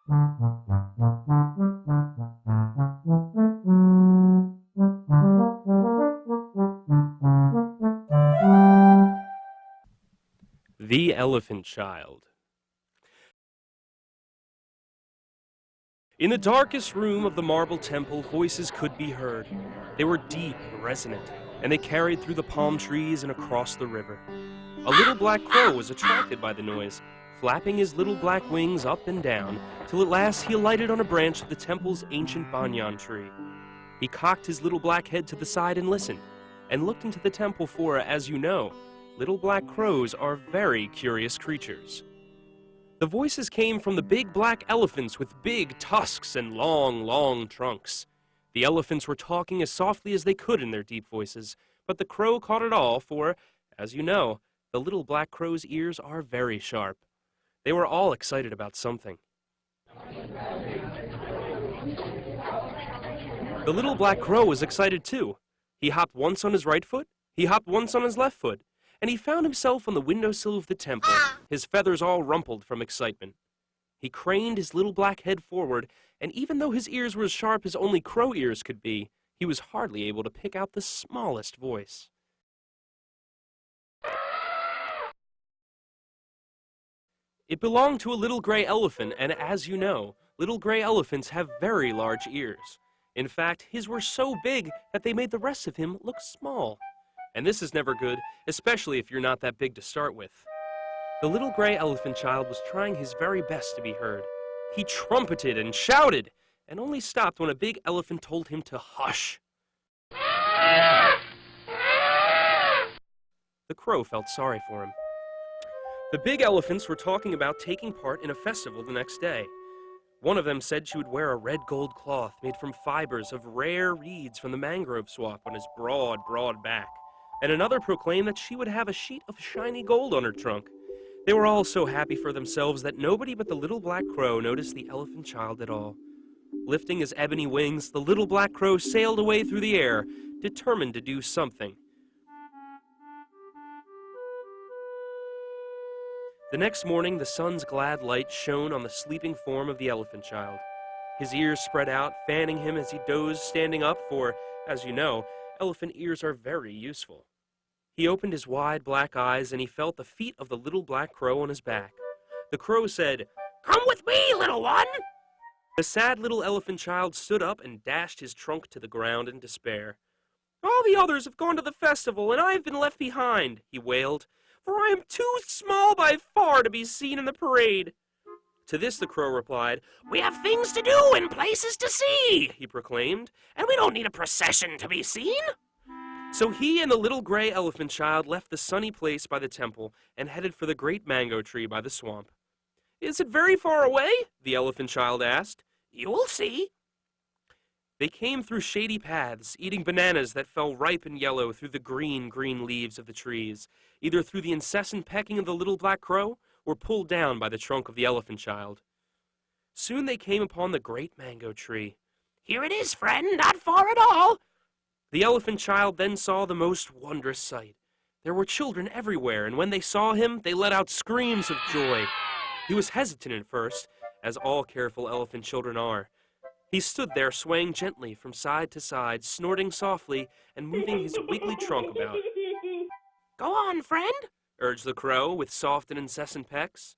The Elephant Child. In the darkest room of the marble temple, voices could be heard. They were deep and resonant, and they carried through the palm trees and across the river. A little black crow was attracted by the noise, flapping his little black wings up and down, till at last he alighted on a branch of the temple's ancient banyan tree. He cocked his little black head to the side and listened, and looked into the temple for, as you know, little black crows are very curious creatures. The voices came from the big black elephants with big tusks and long, long trunks. The elephants were talking as softly as they could in their deep voices, but the crow caught it all, for, as you know, the little black crow's ears are very sharp. They were all excited about something. The little black crow was excited too. He hopped once on his right foot, he hopped once on his left foot, and he found himself on the windowsill of the temple, his feathers all rumpled from excitement. He craned his little black head forward, and even though his ears were as sharp as only crow ears could be, he was hardly able to pick out the smallest voice. It belonged to a little gray elephant, and as you know, little gray elephants have very large ears. In fact, his were so big that they made the rest of him look small. And this is never good, especially if you're not that big to start with. The little gray elephant child was trying his very best to be heard. He trumpeted and shouted, and only stopped when a big elephant told him to hush. The crow felt sorry for him. The big elephants were talking about taking part in a festival the next day. One of them said she would wear a red gold cloth made from fibers of rare reeds from the mangrove swamp on his broad, broad back. And another proclaimed that she would have a sheet of shiny gold on her trunk. They were all so happy for themselves that nobody but the little black crow noticed the elephant child at all. Lifting his ebony wings, the little black crow sailed away through the air, determined to do something. The next morning, the sun's glad light shone on the sleeping form of the elephant child. His ears spread out, fanning him as he dozed standing up, for, as you know, elephant ears are very useful. He opened his wide black eyes and he felt the feet of the little black crow on his back. The crow said, "Come with me, little one!" The sad little elephant child stood up and dashed his trunk to the ground in despair. "All the others have gone to the festival and I have been left behind," he wailed, "for I am too small by far to be seen in the parade." To this the crow replied, "We have things to do and places to see," he proclaimed, "and we don't need a procession to be seen." So he and the little gray elephant child left the sunny place by the temple and headed for the great mango tree by the swamp. "Is it very far away?" the elephant child asked. "You will see." They came through shady paths, eating bananas that fell ripe and yellow through the green, green leaves of the trees, either through the incessant pecking of the little black crow or pulled down by the trunk of the elephant child. Soon they came upon the great mango tree. "Here it is, friend, not far at all." The elephant child then saw the most wondrous sight. There were children everywhere, and when they saw him, they let out screams of joy. He was hesitant at first, as all careful elephant children are. He stood there swaying gently from side to side, snorting softly, and moving his wiggly trunk about. "Go on, friend," urged the crow, with soft and incessant pecks.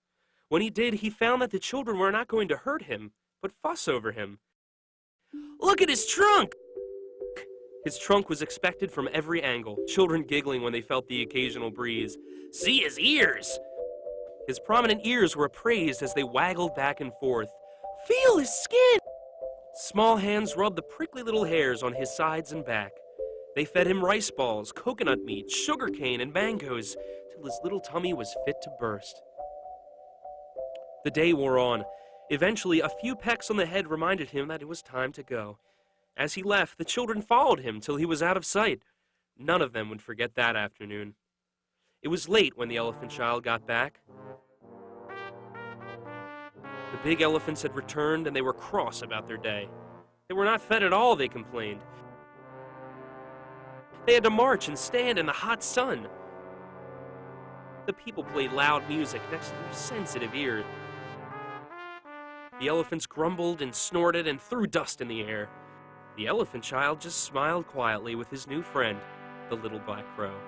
When he did, he found that the children were not going to hurt him, but fuss over him. "Look at his trunk!" His trunk was expected from every angle, children giggling when they felt the occasional breeze. "See his ears!" His prominent ears were appraised as they waggled back and forth. "Feel his skin!" Small hands rubbed the prickly little hairs on his sides and back. They fed him rice balls, coconut meat, sugar cane, and mangoes, till his little tummy was fit to burst. The day wore on. Eventually, a few pecks on the head reminded him that it was time to go. As he left, the children followed him till he was out of sight. None of them would forget that afternoon. It was late when the elephant child got back. The big elephants had returned, and they were cross about their day. They were not fed at all, they complained. They had to march and stand in the hot sun. The people played loud music next to their sensitive ears. The elephants grumbled and snorted and threw dust in the air. The elephant child just smiled quietly with his new friend, the little black crow.